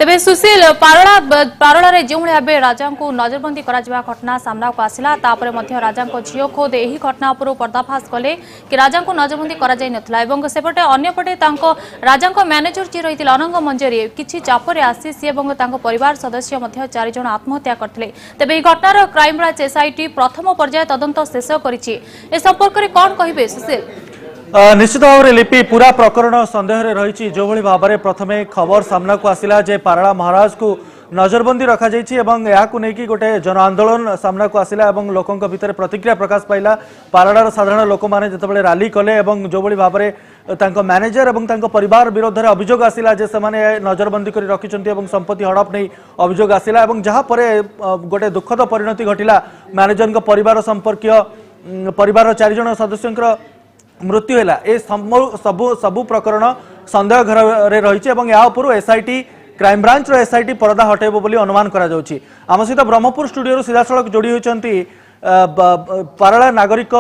तेबे सुशील पारला जो भाव राजा को नजरबंदी घटना सामना को आसला राजा झील खोद यही घटना उपर पर्दाफाश कले कि राजा को नजरबंदी सेपटे अंपटे राजा मैनेजर जी रही अनंग मंजरी किसी चापर आसी सी परिवार सदस्य 4 जन आत्महत्या करते। तेबे घटनार क्राइमब्रांच एसआईटी प्रथम पर्याय तदंत शेष करंपर्क में कौन कहे सुशील? निश्चित भाव में लिपि पूरा प्रकरण संदेह रही जो भाव में प्रथमे खबर सामना को आसिला जे पारला महाराज को नजरबंदी रखा नहीं गोटे जन आंदोलन सामना को आसिला लोकों भितर प्रतिक्रिया प्रकाश पाइला। पारलार साधारण लोक मैंने जिते रैली कले जो भाव में मैनेजर और परिवार विरोध में अभियोग आसिला जे से नजरबंदी कर रखिंट संपत्ति हड़प नहीं अभियोग आसिला जहाँपर गोटे दुखद परिणति घटिला। मैनेजर परिवार संपर्कीय परिवार 4 जन सदस्य मृत्यु है। ए सबु प्रकरण संदेह घर रही एसआईटी क्राइमब्रांच एसआईटी परदा हटेब बोली अनुमान करा जाउछि। आम सहित ब्रह्मपुर स्टूडियो सीधा सड़क जोड़ी होती पारला नागरिक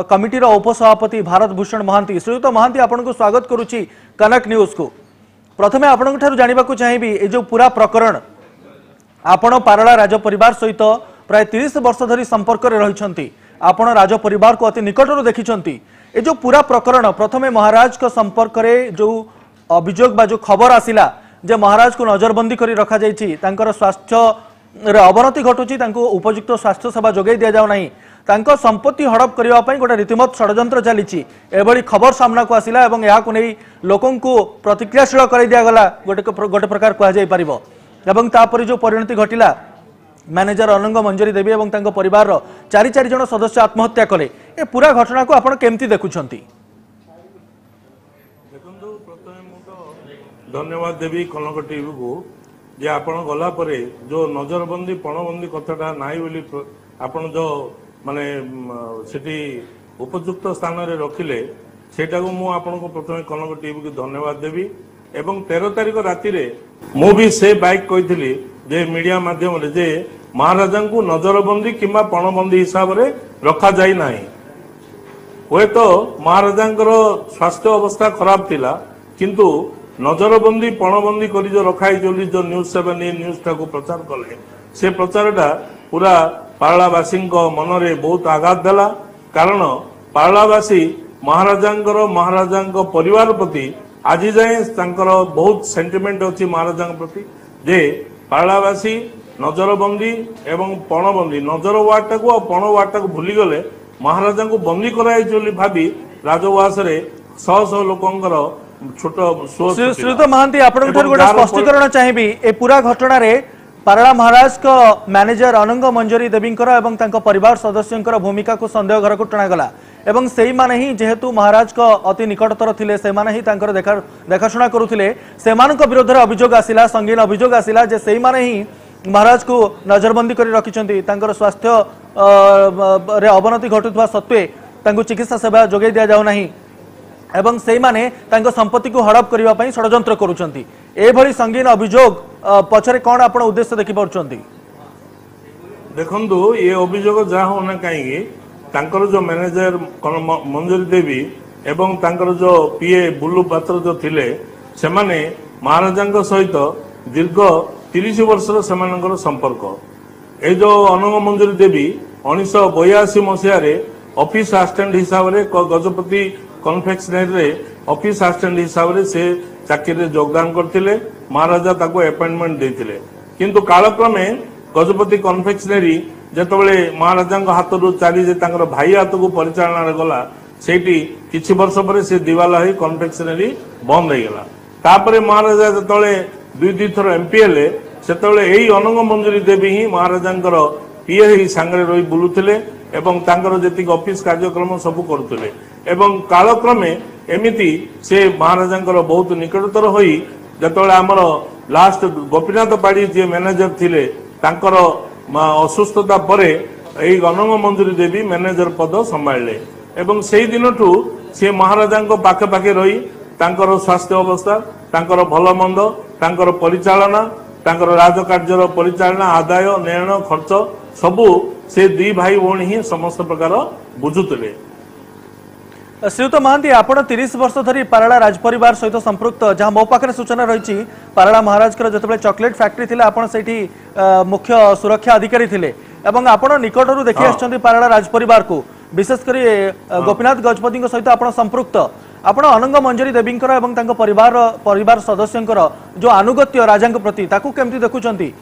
कमिटीर उपसभापति भारत भूषण महांती। श्रीयुत महांती आपन को स्वागत करुच्ची कनक न्यूज को। प्रथमे आपन ठारू जानिबा को चाहिबी ए जो पूरा प्रकरण आपण पारला राज परिवार सहित प्राय 30 वर्ष धरी संपर्क रे रहिछंती, आपण राज परिवार को अति निकटरू देखिछंती। ए जो पूरा प्रकरण प्रथमे महाराज को संपर्क में जो अभियोग बा जो खबर आसिला जे महाराज को नजरबंदी करी रखा जाइछि, तांकर स्वास्थ्य अवनति घटुची, तांको उपयुक्त स्वास्थ्य सेवा जोगै दिया जाउ नाही, तांको संपत्ति हड़प करबा पई गोटे रीतिमत षडयंत्र चलीछि एभली खबर सामना को आसिला एवं याकु नै लोकन को प्रतिक्रियाशील कर दिया गला गोटे प्रकार कहा जाय परिबो। एवं तापरि जो परिणति घटिला मैनेजर अनंग मंजरी देवी और परिवार 4 जन सदस्य आत्महत्या कले। ए पूरा घटना को आपण केमती देखुछंती? देखंतु प्रथमे मु तो धन्यवाद देवी कनक टीवी को जे आपण गला परे जो नजरबंदी पणबंदी कथाटा नाई बोली आपण जो माने सेठी उपयुक्त स्थान रे रखिले सेटा को मु आपण को प्रथमे कनक टीवी को धन्यवाद देवी। एवं 13 तारिख राति रे मु भी से बाइक कहिथिली जे मीडिया माध्यम रे जे महाराजा को नजरबंदी किंबा पणबंदी हिसाब से रखा जाई नाही। हुए तो महाराजा स्वास्थ्य अवस्था खराब थिला किंतु नजरबंदी पणबंदी करी जो रखाई जो न्यूज 7 न्यूज को प्रचार कले से प्रचारटा पूरा पारलावासी मन में बहुत आघात देला। कारण पारलावासी महाराजा परिवार प्रति आज जाए बहुत सेंटिमेंट अच्छी महाराजा प्रति जे पारलावासी नजरबंदी एवं पणबंदी नजर वार्ड को पण वार्ड को भूली गले महाराजा को बंदी कराई भावी राजवास शह लोकंर छोट श्रीयुत महांती आपण गोटे स्पष्टीकरण चाहिए ए पूरा घटना रे पारला महाराज को मैनेजर अनंग मंजरी देवी परिवार सदस्यों भूमिका को संदेह घर को टणागला एवं से माने ही जेहेतु महाराज को अति निकटतर थिले से माने ही देखाशुना करुथिले से विरोध में अभियोग आसिला संगीन अभियोग आसिला जे से माने ही महाराज को नजरबंदी कर रखिंट स्वास्थ्य रे अवनति घटुवा सत्वे चिकित्सा सेवा जोगै दिया जाउ नाही एवं से माने संपत्ति को हड़प करने षड्यंत्र करुछंती। एभली संगीन अभियोग पछरे कौन आपण उद्देश्य देखि पारुछंती? देखंतु ये अभियोग जहाँ होना कहीं तांकर जो मैनेजर मंजरी देवी एवं तांकर जो पीए बुल्लू पात्र जो थिले से माने महाराजा सहित दीर्घ 30 वर्षर से संपर्क। ये जो अनंग मंजरी देवी 1982 मसीह ऑफिस असिस्टेंट हिसाब से गजपति कन्फेक्शनरी ऑफिस असिस्टेंट हिसाब से चाकरी योगदान करते महाराजा ताको अपॉइंटमेंट देते किंतु कालक्रमे गजपति कन्फेक्शनरी जितेबाला महाराजा हाथ रू चली भाई हाथ को परिचालन गला से किसी वर्ष पर से दिवाला हो कन्फेक्शनरी बंद हो गला। तापर महाराजा जो 2 थर एमपी हेले से अनंग मंजरी देवी ही महाराजा पीए ही सांगरे रही बुलुले जी ऑफिस कार्यक्रम सब करुले एवं कालक्रमे एमिति से महाराजा बहुत निकटतर होई जतबेले आमर लास्ट गोपीनाथ पाड़ी जी मैनेजर थिले तांकर असुस्थता परे एई अनंग मंजरी देवी मैनेजर पद संभाळले एवं सेई दिनठू से महाराजा पाखे पाखे रही तांकर स्वास्थ्य अवस्था तांकर भल मंद तांकर परिचालना तांकर राजकार्यर परिचालना आदाय नेण खर्च सबू से 2 भाई भौणी ही समस्त प्रकार बुझुतले। श्रीयुत महांती आपण 30 वर्ष धरी पाराला राजपरिवार सहित संपृक्त जहाँ मो पाखे सूचना रही पाराला महाराज जो चॉकलेट फैक्ट्री थिला आपण सेठी मुख्य सुरक्षा अधिकारी थिले एवं आपण निकटरू देखि आछंती पाराला राजपरिवार को विशेषकर गोपीनाथ गजपति सहित आपण संपृक्त आपण अनंग मंजरी देवींकर एवं तांको परिवार सदस्यंकर जो आनुगत्य राजांक प्रति ताकू केमती देखुचंती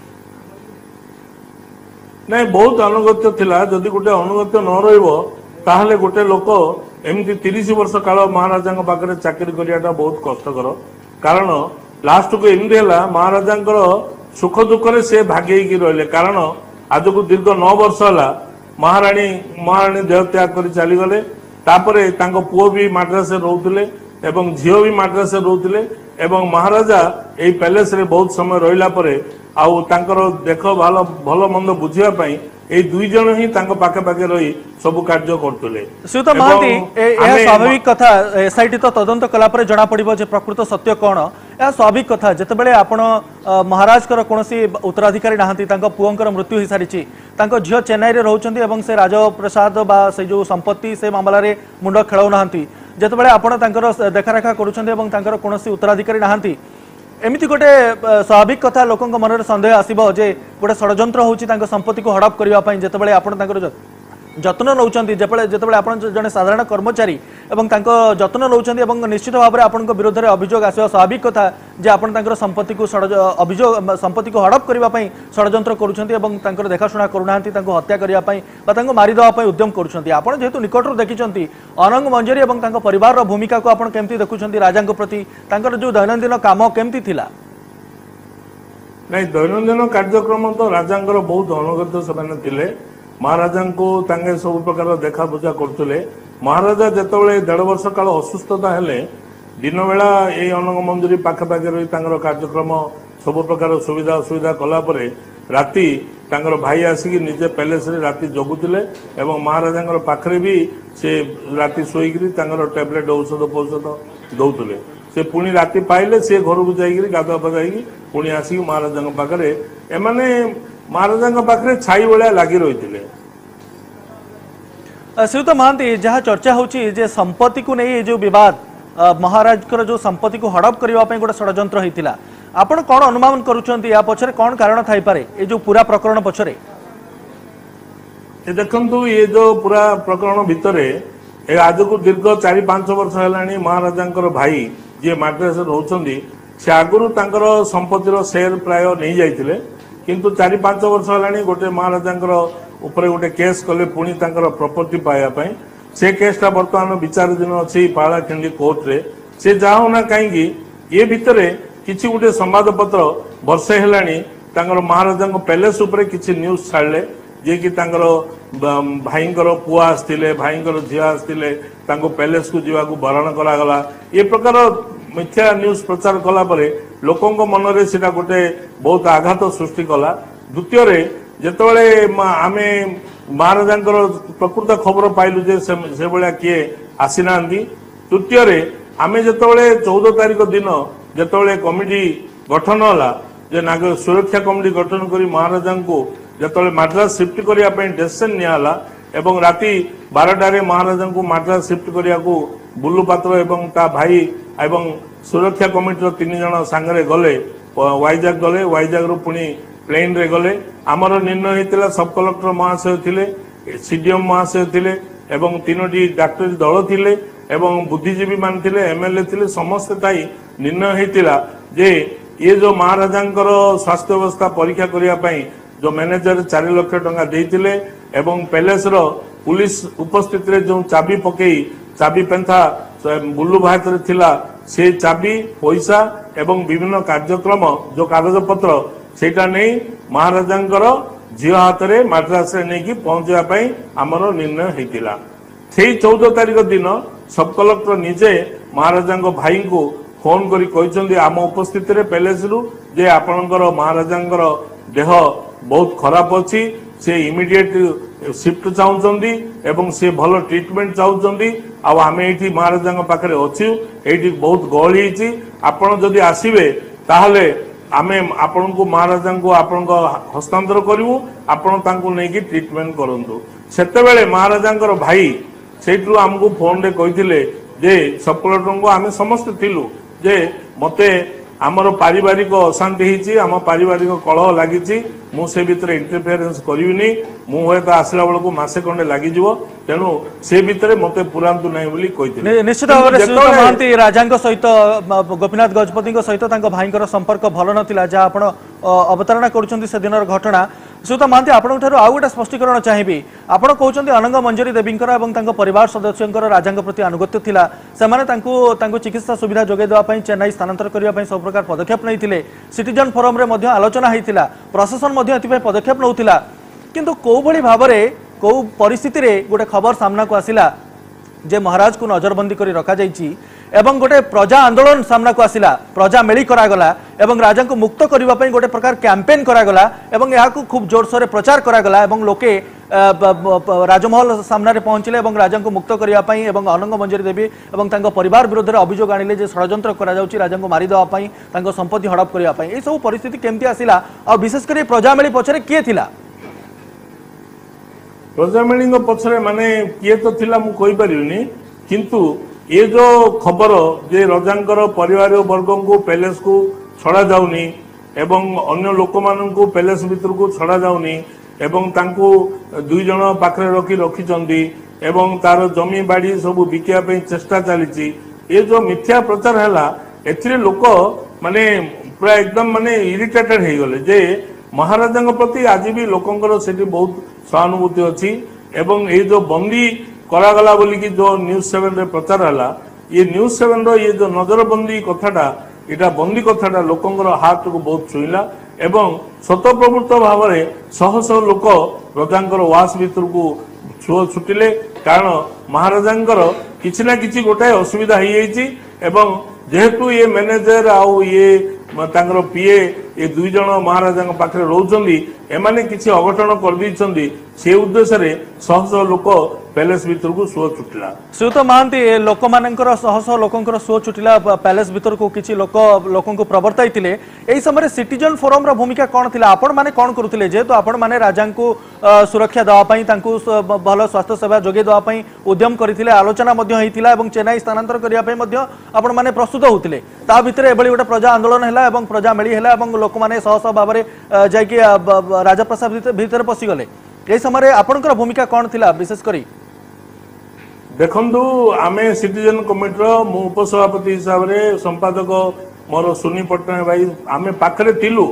नहीं बहुत अनुगत्य थिला जदि गोटे अनुगत्य न रहिबो ताहले गोटे लोक एमती 30 वर्ष काल महाराजा पाखे चाकरी करियाटा बहुत कष्टकर कारण लास्ट को एमती है महाराजा सुख दुख से भागेकी रहिले कारण आज को दीर्घ 9 वर्ष है महाराणी देह त्याग कर चलीगले तापरे तांको पुओ भी मद्रास रोते एवं झील भी मद्रास रोते एवं महाराजा यही पैलेस रे बहुत समय रहिला परे आउ तांकर देख भल मंद बुझिया ए दुई जन ही पाखे पाखे रही सब कार्य करते श्रीयुत महांती स्वाभाविक कथा एसआईटी तो तदंत कलापर जना पड़िबो जे प्रकृत सत्य कौन यह स्वाभाविक कथा जितेबाला आपण महाराज कौन उत्तराधिकारी नहांती पुओंकर मृत्यु हो सारी झील चेन्नई रे रहउछंती एवं से राजप्रसाद बा से जो संपत्ति से मामला रे मुंड खेलाउ नहांती जितेबाला आपण तांकर देखारेखा करूछंती एवं तांकर कोनोसी उत्तराधिकारी नहांती एमती गोटे स्वाभाविक कथा लोक मन सन्देह आसो जे गोटे षड्यंत्र होची संपत्ति को हड़प करने जितेबाला आपण जत्न नौचंती जितेबाला आपण जने साधारण कर्मचारी एवं जत्न नौचंती एवं निश्चित भाव में आपण विरोध में अभियोग आसवा स्वाभाविक कथा जे आपण संपत्ति को अभियोग संपत्ति को हड़प करने षड्यंत्र करुछंती एवं देखाशुना करूनांती हत्या करने मारिदेवा उद्यम करुछंती आपण जेहेतु निकटरू देखिछंती अनंग मंजरी एवं परिवार भूमिका को आपण केमती देखुछंती राजा प्रति जो दैनंदिन काम केमती थिला नहीं दैनंदिन कार्यक्रम तो राजा बहुत अनुगत से महाराजा को सब प्रकार देखा बुझा करते महाराजा जितेबाला 1.5 वर्ष काल असुस्थता हेले दिन बेला ये अनंग मंजरी पाखे पाखे रही कार्यक्रम सब प्रकार सुविधा असुविधा कलापर राति भाई आसिक निजे पैलेस रे राति जगुले एवं महाराजा पाखे भी से राति शोकरी टैबलेट औषध फौषध दौले से पुणी राति पाइले से घर को जाइए गाधुआ पाधुआ पुणी आसिक महाराजा पाखे एमाने महाराजा पाखे छाई भाया लगी रही श्रीयुत महांती जहाँ चर्चा होची जे संपत्ति को नहीं जो विवाद महाराज जो संपत्ति को हड़प करने गोटे षड्यंत्र होता आपण कौन अनुमान करुछंती या पछरे कौन कारण थाई पारे ये जो पूरा प्रकरण पछरे देखंतु ये जो पूरा प्रकरण भितरे आज को दीर्घ 4-5 वर्ष है महाराजा भाई जी मद्रास रोचंदी से आगुरी संपत्तिर शेयर प्राय नहीं जाइथिले किंतु 4-5 वर्ष है गोटे महाराजा ऊपर गोटे केस कले पुणी प्रॉपर्टी पाइबा से केसटा बर्तमान विचार दिन अच्छी पालाखिंडी कोर्ट रे से जाऊना कहीं ये भितर किसी गोटे संवाद पत्र वर्षे है महाराजा पैलेस उपर किसी न्यूज छाड़े जे कि भाईंकर पुआ आसते भाईंकर झील आसते पैलेस को जीवा बरण करागला ये प्रकार मिथ्या न्यूज प्रचार कलापर लोकों मन में से गोटे बहुत आघात सृष्टि कला द्वितीय जितेबाला आमे महाराजा प्रकृत खबर पाइलु जे से भाया किए आसीना तृतीय आमे जितेबाला 14 तारिख दिन जितेबाला कमिटी गठन होला जे नागर सुरक्षा कमिटी गठन करी महाराजा को जितेबाला मद्रास शिफ्ट करने डिसीजन नियाला एवं राति 12टारे महाराजा को मद्रास शिफ्ट करने को बुल्लू पात्र एवं ता भाई एवं सुरक्षा कमिटी 3 जन सांगरे गले वाइजाग गले वाइजाग रु पुणी प्लेन रे गले आमर निर्णय होता सब कलेक्टर महाशय थिले सीडीएम महाशय थिले एवं 3टी डाक्टरी दल थिले एवं बुद्धिजीवी मान थिले एमएलए थिले समस्त ताई निर्णय होता जे ये जो महाराजा स्वास्थ्य व्यवस्था परीक्षा करने जो मैनेजर 4 लाख टंका देइथिले एवं पैलेस रो पुलिस उपस्थित रे जो चाबी पकई चाबी पेंथा बुल्लू भाई थिला से चाबी पैसा एवं विभिन्न कार्यक्रम जो कागज पत्र सेटा नहीं महाराजा झील हाथ में मद्रास नहीं पहुंचापी आमर निर्णय होता से 14 तारिख दिन सब कलेक्टर निजे महाराजा भाई को फोन करी आम उपस्थित पैलेस रु जे आपणकर महाराजा देह बहुत खराब अच्छी से इमिडिएट शिफ्ट चाहूँगी एवं से भल ट्रीटमेंट चाहूँगी आम ये महाराजा पाखे अच्छु ये बहुत गहली आपण जदि आसबे ताहले आमे आपण को महाराजा को आपण हस्तांतर करूँ आपण नहीं ट्रीटमेंट करूँ सेते महाराजा भाई ସେଇଠୁ ଆମକୁ ଫୋନରେ କହିଥିଲେ ଯେ ସବକଲେକ୍ଟରଙ୍କୁ ଆମେ ସମସ୍ତେ ଥିଲୁ ଯେ ମତେ ଆମର ପାରିବାରିକ ଅଶାନ୍ତି ହେଇଛି, ଆମ ପାରିବାରିକ କଳହ ଲାଗିଛି, ମୁଁ ସେ ଭିତରେ ଇଣ୍ଟରଫିୟରେନ୍ସ କରିବିନି, ମୁଁ ହୁଏତ ଆସିଲା ବେଳକୁ ମାସେ ଖଣ୍ଡେ ଲାଗିଯିବ, ତେଣୁ ସେ ଭିତରେ ମତେ ପୁରାନ୍ତୁ ନାହିଁ ବୋଲି କହିଥିଲେ। ନିଶ୍ଚିତ ଭାବରେ ଶ୍ରୀଯୁକ୍ତ ମହାନ୍ତି ରାଜାଙ୍କ ସହିତ ଗୋପୀନାଥ ଗଜପତିଙ୍କ ସହିତ ତାଙ୍କ ଭାଇଙ୍କର ସମ୍ପର୍କ ଭଲ ନଥିଲା, ଯାହା ଆପଣ ଅବତାରଣା କରୁଛନ୍ତି ସେଦିନର ଘଟଣା। ଶ୍ରୀଯୁକ୍ତ ମହାନ୍ତି ଆପଣଙ୍କ ଠାରୁ ଆଉ ଗୋଟେ ସ୍ପଷ୍ଟୀକରଣ ଚାହିଁବି। ଆପଣ କହୁଛନ୍ତି ଅନଙ୍ଗ ମଞ୍ଜରୀ ଦେବୀଙ୍କର ଏବଂ ତାଙ୍କ ପରିବାର ସଦସ୍ୟଙ୍କର ରାଜାଙ୍କ ପ୍ରତି ଆନୁଗତ୍ୟ ଥିଲା, ସେମାନେ ତାଙ୍କୁ ଚିକିତ୍ସା ସୁବିଧା ଯୋଗାଇ ଦେବା ପାଇଁ ଚେନ୍ନାଇ ସ୍ଥାନାନ୍ତର କରିବା ପାଇଁ ସବୁ ପ୍ରକାର ପଦକ୍ଷେପ ନେଇଥିଲେ, ସିଟିଜନ ଫୋରମରେ ମଧ୍ୟ ଆଲୋଚନା ହୋଇଥିଲା, ପ୍ରଶାସନ ମଧ୍ୟ ଏଥିପାଇଁ ପଦକ୍ଷେପ ନେଉଥିଲା, କିନ୍ତୁ କୋଉଭଳି ଭାବରେ କୋଉ ପରିସ୍ଥିତିରେ ଗୋଟେ ଖବର ସାମ୍ନାକୁ ଆସିଲା जे महाराज को नजरबंदी कर रखा एवं गोटे प्रजा आंदोलन सामना को आसिला, प्रजा मेली करागला एवं राजा को मुक्त करने गोटे प्रकार कैंपेन करागला एवं यहाँ को खूब जोरसोर प्रचार करागला एवं लोके राजमहल सामने पहुंचले एवं राजा को मुक्त करने एवं अनंग मंजरी देवी एवं तांको परिवार विरोध में अभियोग आनिले जे षड्यंत्र करा जाउची राजा को मारी देवा पई तांको संपत्ति हड़प करने ये सब परिस्थिति केमती आसिला और विशेषकर प्रजा मेली पछरे किए थिला? प्रजामेली पछरे माने किए तो थिला मु कहि परिनी, किंतु ये जो खबर जे रजांकर परिवार वर्ग को पैलेस को छड़ा जाउनी एवं अन्य लोक मान को पैलेस भीतर को छड़ा जाउनी एवं तांको दुई जन पाखरे रखी चंदी एवं तार जमी बाड़ी सब बिकिया पे चेष्टा चली, ये जो मिथ्या प्रचार हैला एथिरे लोक माने पूरा एकदम माने इरिटेटेड हे गले जे महाराजा प्रति आज भी लोकंकर सेठी बहुत सहानुभूति अच्छी एवं ये जो बंदी करागला बोली कि जो न्यूज 7 रे प्रचार हैला, ये न्यूज 7 रो ये जो नजरबंदी कथाटा इटा बंदी कथाटा लोकंकर हार्ट को बहुत छुईला एवं स्वतःप्रवृत्त भाव में शह शह लोक रजांकर वास भीतर को छुआ छुटिले, कारण महाराजांकर किछि ना किछि गोटाए असुविधा हो जाइछि एवं जेहेतु ये मैनेजर आउ ये तांकर पीए ये दुई जन महाराजा पाखे रोचंदी एमाने किछि अघटन कर दैछंदी, से उद्देश्य रे शह शह लोक पैलेस भीतर को सुओ छुटिला। श्रीयुत महांती लोक मानकर शह शह लोकंकर सुओ छुटिला पैलेस भीतर को किछि लोकन को प्रवर्ताइतिले, एई समय सिटीजन फोरम रा भूमिका कोन थिला? आपण माने कोन करूथिले जेहेतु आपण माने राजा को सुरक्षा देवा पई तांकु भल स्वास्थ्य सेवा जोगे देवा पई उद्यम करथिले, आलोचना मध्ये होइतिला एवं चेन्नई स्थानांतर करिया पई मध्ये आपण माने प्रस्तुत होउथिले, ता भितर एबळी गोटे प्रजा आंदोलन हैला एवं प्रजा मेली हैला एवं लोक माने शह शह भाव रे जाय कि राजा प्रसाद भीतर पसी गले, एई समय आपनकर भूमिका कोन थिला? विशेष करी देखंतु आमे सिटीजन कमिटी मु उपसभापति हिसाब रे संपादक मोर सुनी पटनायक भाई आमे पाखरे थिलु,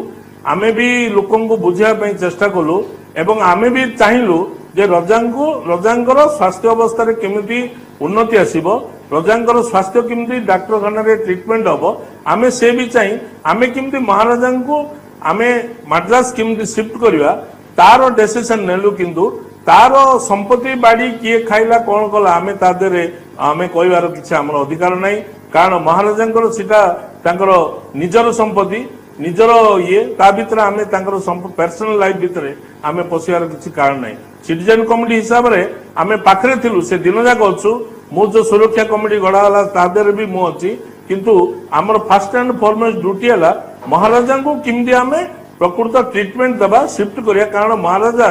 आमे भी लोकन को बुझिया पई चेष्टा कलु एवं आमे भी चाहिलु जे रजांकर स्वास्थ्य अवस्था रे केमिति उन्नति आसीबो, रजांकर स्वास्थ्य केमिति डाक्तरखाना रे ट्रीटमेंट हबो, आमे से भी चाहि आमे केमिति महाराजा को आमे मद्रास केमिति शिफ्ट करबा तार डिसीजन नेलु, किंतु तार संपत्ति बाड़ी किए खाइला कौन कला आमे तादेरे आमे कहबार किछि हमर अधिकार नाही, कारण महाराजांकर सीटा तांकर निजर संपत्ति निजर ये ता भीतर आमे तांकर पर्सनल लाइफ भीतर आमे पसियार किछि कारण नाही। सिटीजन कमिटी हिसाब रे आमे पाखरे थिलु, से दिन जाक अछु, मु जो सुरक्षा कमिटी गडाला तादेरे भी मु अछि, किंतु हमर फर्स्ट एंड फॉरमोस्ट ड्यूटी हला महाराजा को किमती आमे प्रकृत ट्रीटमेंट दबा शिफ्ट करिया, कारण महाराजा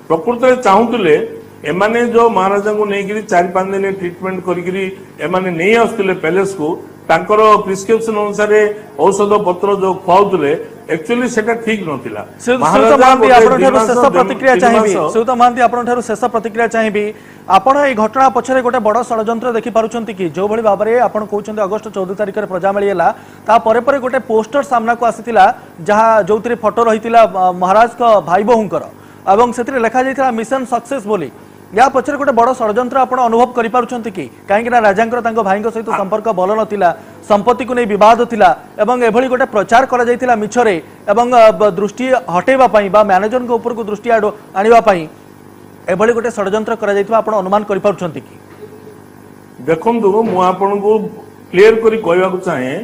प्रकृत में चाहूले एमाने जो महाराजा को नहीं 4-5 दिन ट्रीटमेंट करी एमाने नहीं आसुले पैलेस को तांकर प्रिस्क्रिप्शन अनुसार औषध पत्र जो खुआउले एक्चुअली सेटा ठीक नथिला। श्रीयुत महांती आपन शेष प्रतिक्रिया चाहिए, आपण ए घटना पछरे गोटे बड़ षड्यंत्र देखि पारुछंती कि जो भली भाबरे आपण कहउछंती अगस्त 14 तारिख रे प्रजा मेली हला, ता परे परे गोटे पोस्टर सामना को आसीतिला जहा जोतरे फोटो रहितिला महाराज का भाई बहुंकर एवं से लिखा जाइथिला मिशन सक्सेस बोली, या पछरे गोटे बड़ षड्यंत्र आपण अनुभव करि पारुछंती कि काहेकि ना राजांकर तांको भाईंको सहित संपर्क भल नथिला, संपत्ति को नहीं विवाद थिला एवं एभली गोटे प्रचार करा जाइथिला मिछरे एवं दृष्टि हटेबा पई बा मैनेजर को ऊपर को दृष्टि आनिबा पई एभली गोटे षड्यंत्र करा जाइथिबा आपण अनुमान करि पारुछंती कि? देखंतु मु आपण को क्लियर करी कहबा को चाहे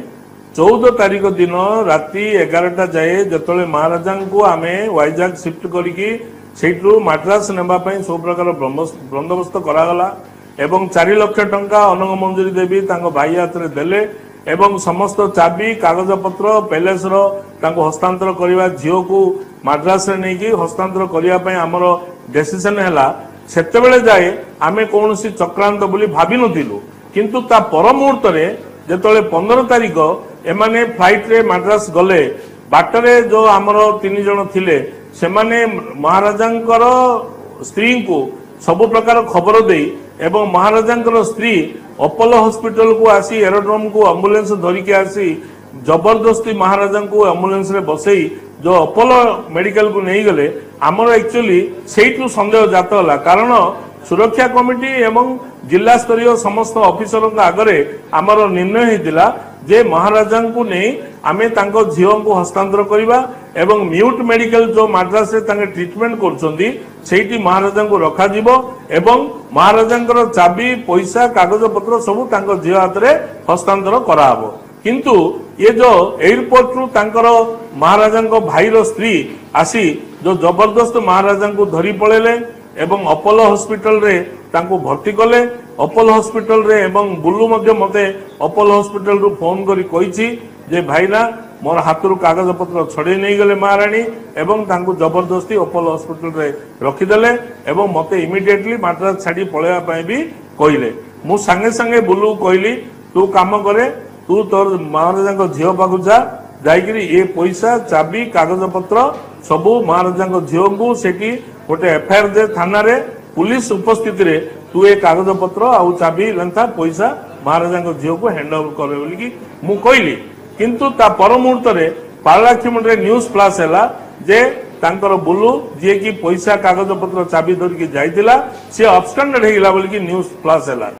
14 तारिख दिन राति 11टा जाए जतले महाराजा को आमे वाइजाग शिफ्ट करिकी सेठू मद्रास नेबा पई सब प्रकार बंदोबस्त करागला एवं 4 लाख टंका अनंग मंजरी देवी तांको भाई हाथ रे देले एवं समस्त चाबी कागज पत्र पैलेस रो तांको हस्तांतर करबा झियो को मद्रास रे नेकी हस्तांतर करिया पई हमरो डिसीजन हैला ସେତେବେଳେ ଯାଏ ଆମେ କୌଣସି ଚକ୍ରାନ୍ତ ବୋଲି ଭାବି ନଥିଲୁ କିନ୍ତୁ ତା ପର ମୁହୂର୍ତ୍ତରେ ଯେତେବେଳେ 15 ତାରିଖ ଏମାନେ ଫ୍ଲାଇଟରେ ମାଡ୍ରାସ ଗଲେ ବାଟରେ ଯୋଉ ଆମର 3 ଜଣ ଥିଲେ ସେମାନେ ମହାରାଜାଙ୍କର ସ୍ତ୍ରୀଙ୍କୁ ସବୁ ପ୍ରକାର ଖବର ଦେଇ ଏବଂ ମହାରାଜାଙ୍କର ସ୍ତ୍ରୀ ଅପୋଲୋ ହସ୍ପିଟାଲକୁ ଆସି ଏରୋଡ୍ରୋମକୁ ଆମ୍ବୁଲାନ୍ସ ଧରିକି ଆସି ଜବରଦସ୍ତି ମହାରାଜାଙ୍କୁ ଆମ୍ବୁଲାନ୍ସରେ ବସେଇ जो अपोलो मेडिकल को नहीं गले आमर एक्चुअली सेठू सन्देह जात होला कारण सुरक्षा कमिटी एवं जिला स्तरीय समस्त ऑफिसर आगरे आमर निर्णय होता जे महाराजा को नहीं आमे तांको झीओ को हस्तांतर करवा एवं म्यूट मेडिकल जो मद्रास रे तांके ट्रीटमेंट करछंती सेठी महाराजा को रखा जिवो एवं महाराजांकर चाबी पैसा कागज पत्र सब तांको झीओ हाथ रे हस्तांतर कराबो किंतु ये जो एयरपोर्ट रु तांकर महाराजा भाईर स्त्री आसी जो जबरदस्त महाराजा को धरी पड़ेले एवं अपोलो हॉस्पिटल रे तांको भर्ती कले अपोलो हॉस्पिटल रे एवं बुल्लू मध्य मते अपोलो हॉस्पिटल रु फोन करी कहिछि जे भाईना मोर हाथरू कागज पत्र छड़े नहीं गले महारानी एवं तांको जबरदस्ती अपोलो हॉस्पिटल रे रखिदेले एवं मते इमिडिएटली मद्रास छाड़ी पळेवा पई भी कहिले मु संगे संगे बुल्लू कहली तू काम करे तू तोर महाराजा झीओ पाखु जा जाइकरी ये पैसा चाबी कागज पत्र सबू महाराजा झीओ को सेठी गोटे एफआईआर दे थाना रे पुलिस उपस्थित रे तू ये कागज पत्र आउ चाबी लंथा पैसा महाराजा झीओ को हैंड ओवर करे बोली कि मु कहली किंतु ता पर मुहूर्त रे पारलाखिमंड रे न्यूज फ्लैश हैला जे तांकर बुल्लू जे की पैसा कागज पत्र चाबी धर के जाइतिला से अब्सटेंडेड हेला बोली कि न्यूज फ्लैश हैला।